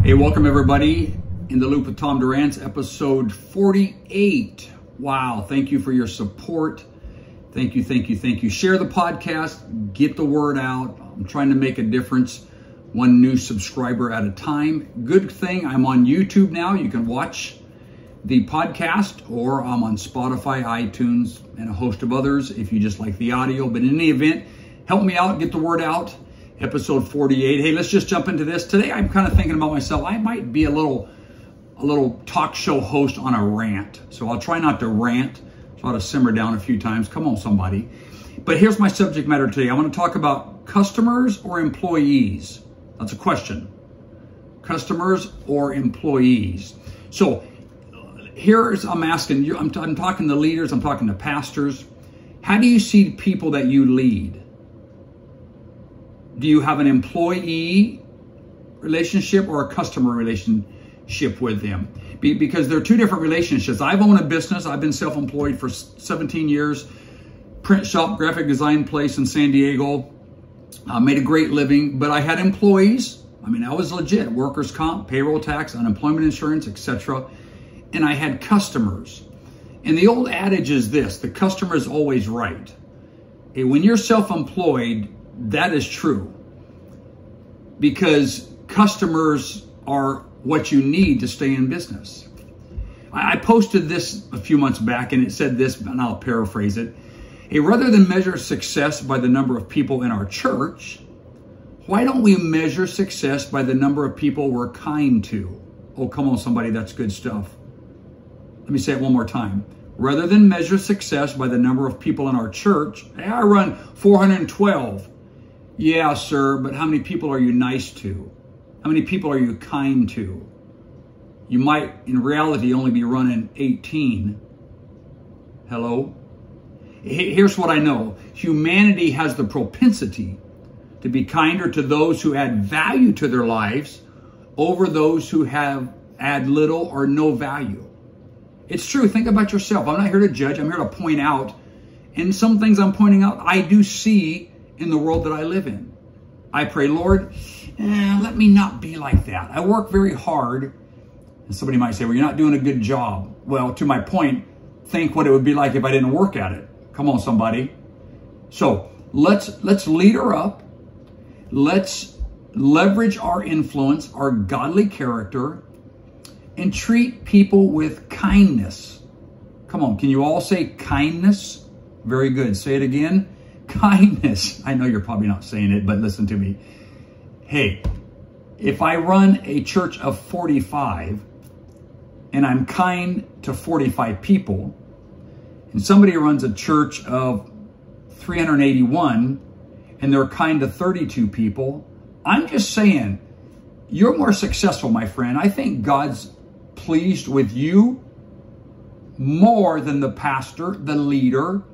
Hey, welcome everybody. In the Loop with Tom Durrance, episode 48. Wow, thank you for your support. Thank you. Share the podcast, get the word out. I'm trying to make a difference, one new subscriber at a time. Good thing I'm on YouTube now. You can watch the podcast, or I'm on Spotify, iTunes, and a host of others if you just like the audio. But in any event, help me out, get the word out. Episode 48. Hey, let's just jump into this. Today, I'm kind of thinking about myself. I might be a little talk show host on a rant. So I'll try not to rant. So I'll simmer down a few times. Come on, somebody. But here's my subject matter today. I want to talk about customers or employees. That's a question. Customers or employees. So I'm asking you, I'm talking to leaders, I'm talking to pastors. How do you see people that you lead? Do you have an employee relationship or a customer relationship with them? Because they're two different relationships. I've owned a business. I've been self-employed for 17 years. Print shop, graphic design place in San Diego. I made a great living, but I had employees. I mean, I was legit. Workers' comp, payroll tax, unemployment insurance, etc. And I had customers. And the old adage is this: the customer is always right. Hey, when you're self-employed, that is true, because customers are what you need to stay in business. I posted this a few months back, and it said this, and I'll paraphrase it. Hey, rather than measure success by the number of people in our church, why don't we measure success by the number of people we're kind to? Oh, come on, somebody, that's good stuff. Let me say it one more time. Rather than measure success by the number of people in our church, hey, I run 412. Yeah, sir, but how many people are you nice to? How many people are you kind to? You might, in reality, only be running 18. Hello? Here's what I know. Humanity has the propensity to be kinder to those who add value to their lives over those who add little or no value. It's true. Think about yourself. I'm not here to judge. I'm here to point out. And some things I'm pointing out, I do see in the world that I live in. I pray, Lord, let me not be like that. I work very hard. And somebody might say, well, you're not doing a good job. Well, to my point, think what it would be like if I didn't work at it. Come on, somebody. So let's lead her up. Let's leverage our influence, our godly character, and treat people with kindness. Come on, can you all say kindness? Very good. Say it again. Kindness. I know you're probably not saying it, but listen to me. Hey, if I run a church of 45 and I'm kind to 45 people, and somebody runs a church of 381 and they're kind to 32 people, I'm just saying, you're more successful, my friend. I think God's pleased with you more than the pastor, the leader,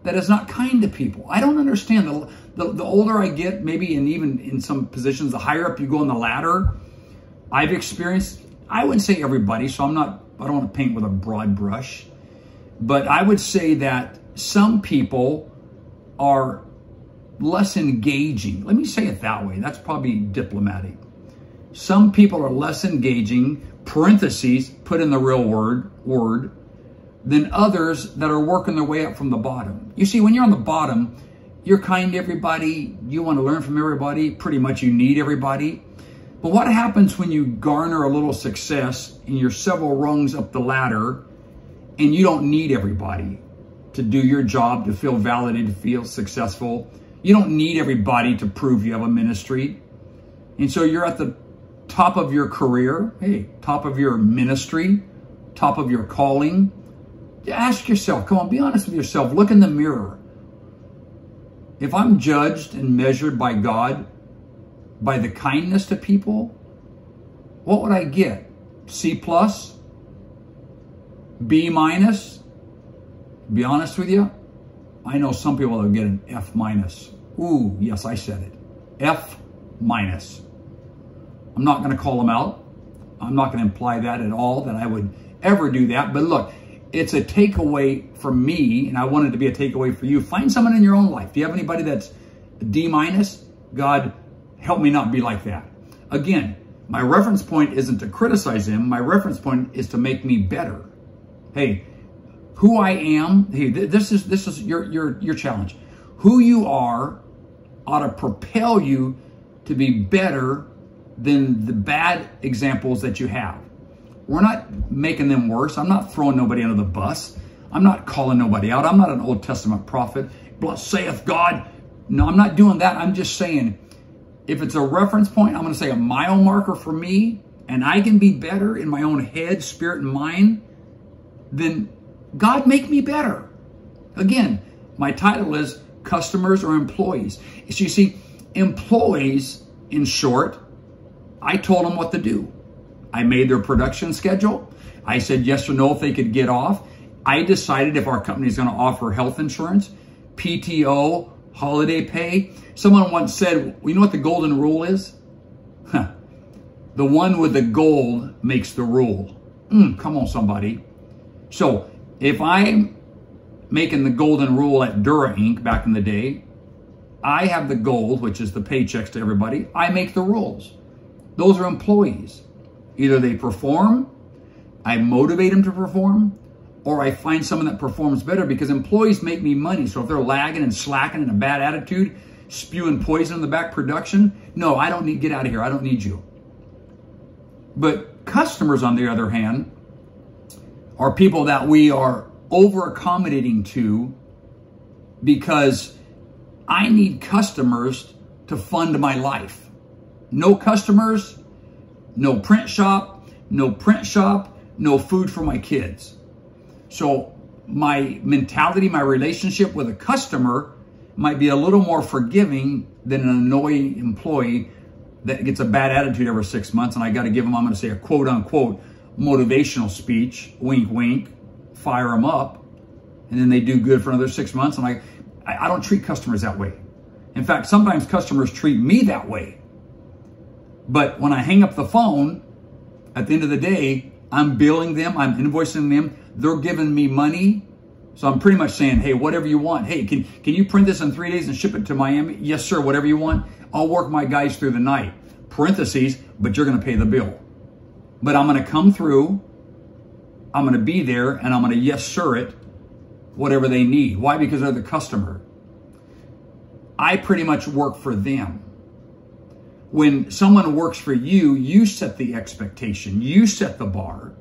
that is not kind to people. I don't understand. The older I get, maybe, and even in some positions, the higher up you go on the ladder, I've experienced, I wouldn't say everybody, so I don't want to paint with a broad brush, but I would say that some people are less engaging. Let me say it that way. That's probably diplomatic. Some people are less engaging, parentheses, put in the real word, than others that are working their way up from the bottom. You see, when you're on the bottom, you're kind to everybody. You want to learn from everybody. Pretty much you need everybody. But what happens when you garner a little success and you're several rungs up the ladder and you don't need everybody to do your job, to feel validated, to feel successful? You don't need everybody to prove you have a ministry. And so you're at the top of your career, hey, top of your ministry, top of your calling. Ask yourself, come on, be honest with yourself. Look in the mirror. If I'm judged and measured by God by the kindness to people, what would I get? C+? B-? Be honest with you, I know some people will get an F-. Ooh, yes, I said it. F-. I'm not going to call them out. I'm not going to imply that at all, that I would ever do that. But look, it's a takeaway for me, and I want it to be a takeaway for you. Find someone in your own life. Do you have anybody that's D-? God, help me not be like that. Again, My reference point isn't to criticize them. My reference point is to make me better. Hey, who I am, hey, this is your challenge. Who you are ought to propel you to be better than the bad examples that you have. We're not making them worse. I'm not throwing nobody under the bus. I'm not calling nobody out. I'm not an Old Testament prophet. Bless saith God. No, I'm not doing that. I'm just saying, if it's a reference point, I'm going to say a mile marker for me, and I can be better in my own head, spirit, and mind, then God make me better. Again, my title is customers or employees. So you see, employees, in short, I told them what to do. I made their production schedule. I said yes or no if they could get off. I decided if our company is going to offer health insurance, PTO, holiday pay. Someone once said, well, you know what the golden rule is? The one with the gold makes the rule. Come on, somebody. So if I'm making the golden rule at Dura Inc. back in the day, I have the gold, which is the paychecks to everybody. I make the rules. Those are employees. Either they perform, I motivate them to perform, or I find someone that performs better, because employees make me money. So if they're lagging and slacking and a bad attitude, spewing poison in the back production, no, I don't need, get out of here. I don't need you. But customers, on the other hand, are people that we are over accommodating to, because I need customers to fund my life. No customers, no print shop, no food for my kids. So my mentality, my relationship with a customer might be a little more forgiving than an annoying employee that gets a bad attitude every 6 months, and I got to give them, I'm going to say, a quote unquote motivational speech, wink, wink, fire them up, and then they do good for another 6 months. And I don't treat customers that way. In fact, sometimes customers treat me that way. But when I hang up the phone, at the end of the day, I'm billing them, I'm invoicing them, they're giving me money. So I'm pretty much saying, hey, whatever you want. Hey, can you print this in 3 days and ship it to Miami? Yes, sir, whatever you want. I'll work my guys through the night. Parentheses, but you're going to pay the bill. But I'm going to come through, I'm going to be there, and I'm going to yes, sir it, whatever they need. Why? Because they're the customer. I pretty much work for them. When someone works for you, you set the expectation, you set the bar.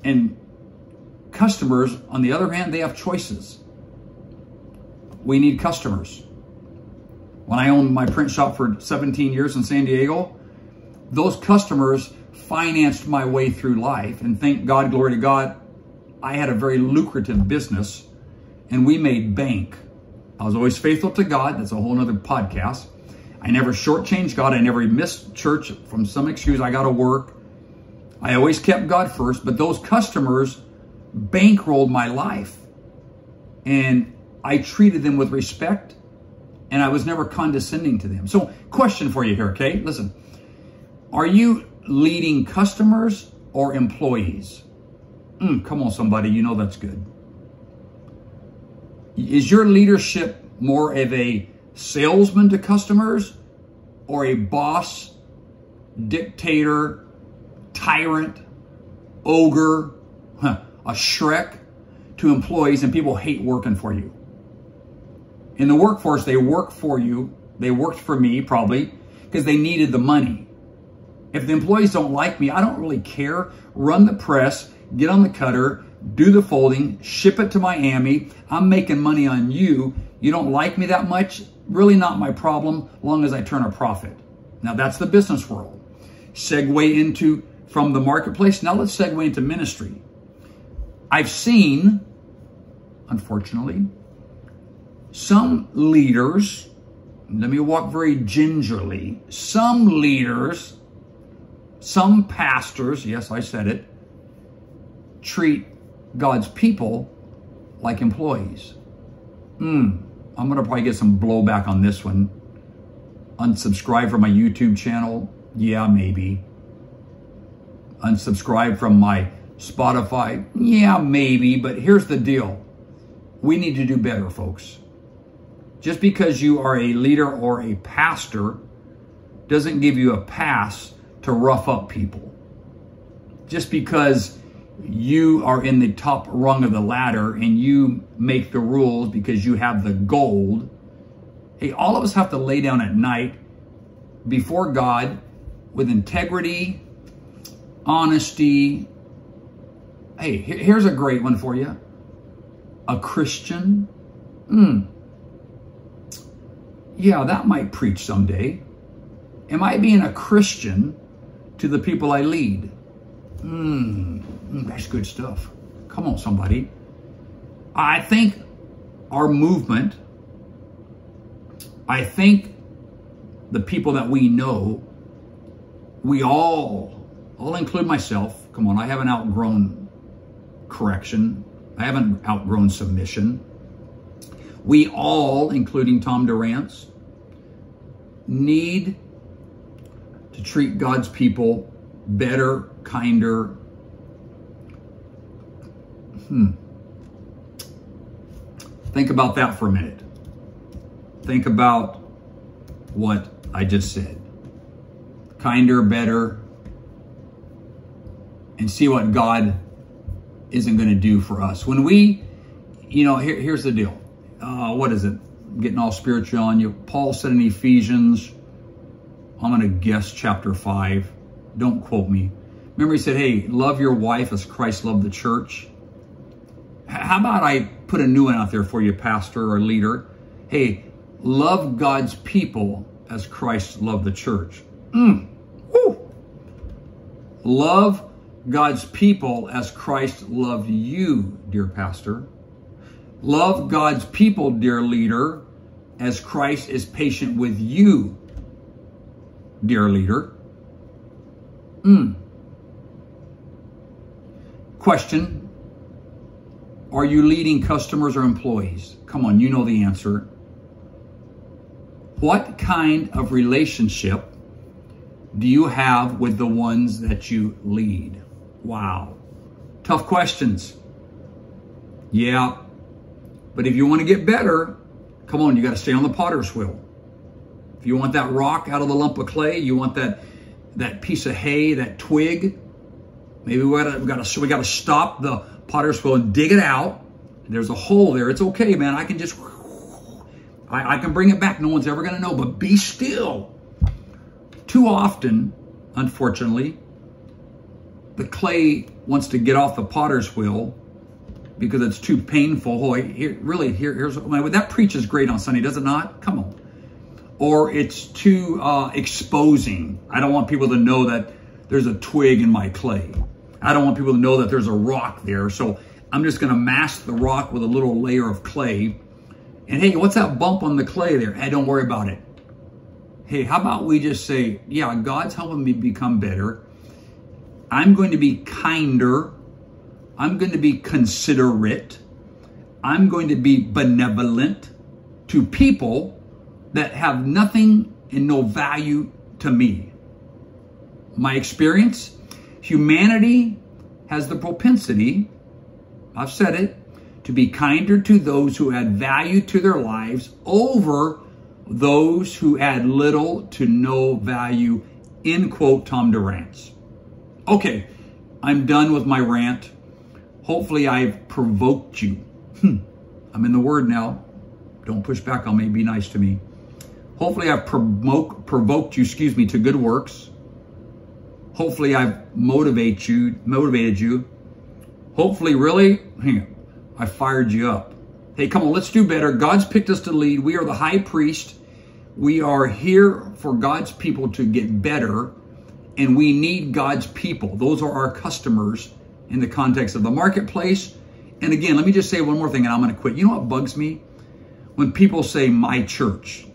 And customers, on the other hand, they have choices. We need customers. When I owned my print shop for 17 years in San Diego, those customers financed my way through life. And thank God, glory to God, I had a very lucrative business and we made bank. I was always faithful to God. That's a whole nother podcast. I never shortchanged God. I never missed church from some excuse. I got to work. I always kept God first, but those customers bankrolled my life, and I treated them with respect, and I was never condescending to them. So question for you here, okay? Listen, are you leading customers or employees? Come on, somebody, you know that's good. Is your leadership more of a salesman to customers or a boss, dictator, tyrant, ogre, a Shrek to employees, and people hate working for you? In the workforce, they work for you. They worked for me probably because they needed the money. If the employees don't like me, I don't really care. Run the press, get on the cutter, do the folding, ship it to Miami. I'm making money on you. You don't like me that much? Really not my problem, as long as I turn a profit. Now that's the business world. Segue into from the marketplace. Now let's segue into ministry. I've seen, unfortunately, some leaders, let me walk very gingerly, some leaders, some pastors, yes, I said it, treat God's people like employees. I'm going to probably get some blowback on this one. Unsubscribe from my YouTube channel? Yeah, maybe. Unsubscribe from my Spotify? Yeah, maybe. But here's the deal. We need to do better, folks. Just because you are a leader or a pastor doesn't give you a pass to rough up people. Just because you are in the top rung of the ladder and you make the rules because you have the gold. Hey, all of us have to lay down at night before God with integrity, honesty. Hey, here's a great one for you. A Christian? Yeah, that might preach someday. Am I being a Christian to the people I lead? That's good stuff. Come on, somebody. I think our movement, I think the people that we know, we all, I'll include myself. Come on, I haven't outgrown correction. I haven't outgrown submission. We all, including Tom Durrance, need to treat God's people better, kinder. Think about that for a minute. Think about what I just said. Kinder, better, and see what God isn't going to do for us. When we, here's the deal. What is it? I'm getting all spiritual on you. Paul said in Ephesians, I'm going to guess chapter 5. Don't quote me. Remember, he said, hey, love your wife as Christ loved the church. How about I put a new one out there for you, pastor or leader? Hey, love God's people as Christ loved the church. Woo. Love God's people as Christ loved you, dear pastor. Love God's people, dear leader, as Christ is patient with you, dear leader. Question. Are you leading customers or employees? Come on, you know the answer. What kind of relationship do you have with the ones that you lead? Wow. Tough questions. Yeah. But if you want to get better, come on, you got to stay on the potter's wheel. If you want that rock out of the lump of clay, you want that piece of hay, that twig, maybe we got to stop the potter's wheel and dig it out. There's a hole there. It's okay, man. I can just, I can bring it back. No one's ever going to know, but be still. Too often, unfortunately, the clay wants to get off the potter's wheel because it's too painful. Oh, here's, that preaches great on Sunday, does it not? Come on. Or it's too exposing. I don't want people to know that there's a twig in my clay. I don't want people to know that there's a rock there. So I'm just going to mask the rock with a little layer of clay. And hey, what's that bump on the clay there? Hey, don't worry about it. Hey, how about we just say, yeah, God's helping me become better. I'm going to be kinder. I'm going to be considerate. I'm going to be benevolent to people that have nothing and no value to me. My experience, humanity has the propensity, I've said it, to be kinder to those who add value to their lives over those who add little to no value, end quote, Tom Durrance. Okay, I'm done with my rant. Hopefully I've provoked you. I'm in the Word now. Don't push back on me. Be nice to me. Hopefully I've provoked you, to good works. Hopefully I've motivated you. Hopefully, really, I fired you up. Hey, come on, let's do better. God's picked us to lead. We are the high priest. We are here for God's people to get better, and we need God's people. Those are our customers in the context of the marketplace. And again, let me just say one more thing, and I'm going to quit. You know what bugs me? When people say my church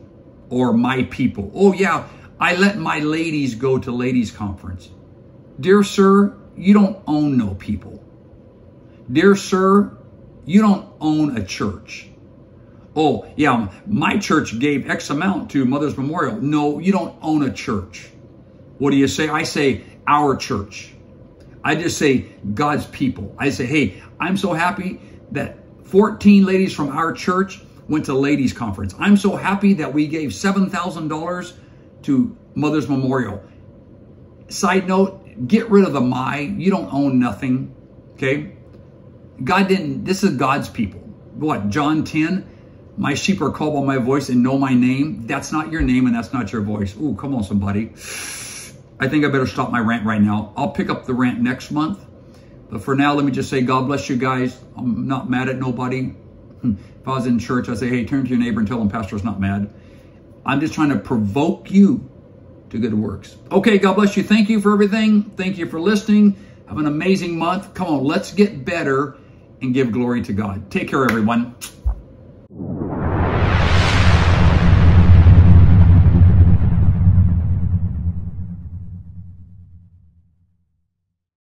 or my people. Oh, yeah, I let my ladies go to ladies' conference. Dear sir, you don't own no people. Dear sir, you don't own a church. Oh, yeah, my church gave X amount to Mother's Memorial. No, you don't own a church. What do you say? I say our church. I just say God's people. I say, hey, I'm so happy that 14 ladies from our church went to ladies' conference. I'm so happy that we gave $7,000 to Mother's Memorial. Side note, get rid of the my. You don't own nothing, okay? God didn't, this is God's people. What, John 10? My sheep are called by my voice and know my name. That's not your name and that's not your voice. Ooh, come on, somebody. I think I better stop my rant right now. I'll pick up the rant next month. But for now, let me just say, God bless you guys. I'm not mad at nobody. If I was in church, I'd say, hey, turn to your neighbor and tell him pastor's not mad. I'm just trying to provoke you to good works. Okay, God bless you. Thank you for everything. Thank you for listening. Have an amazing month. Come on, let's get better and give glory to God. Take care, everyone.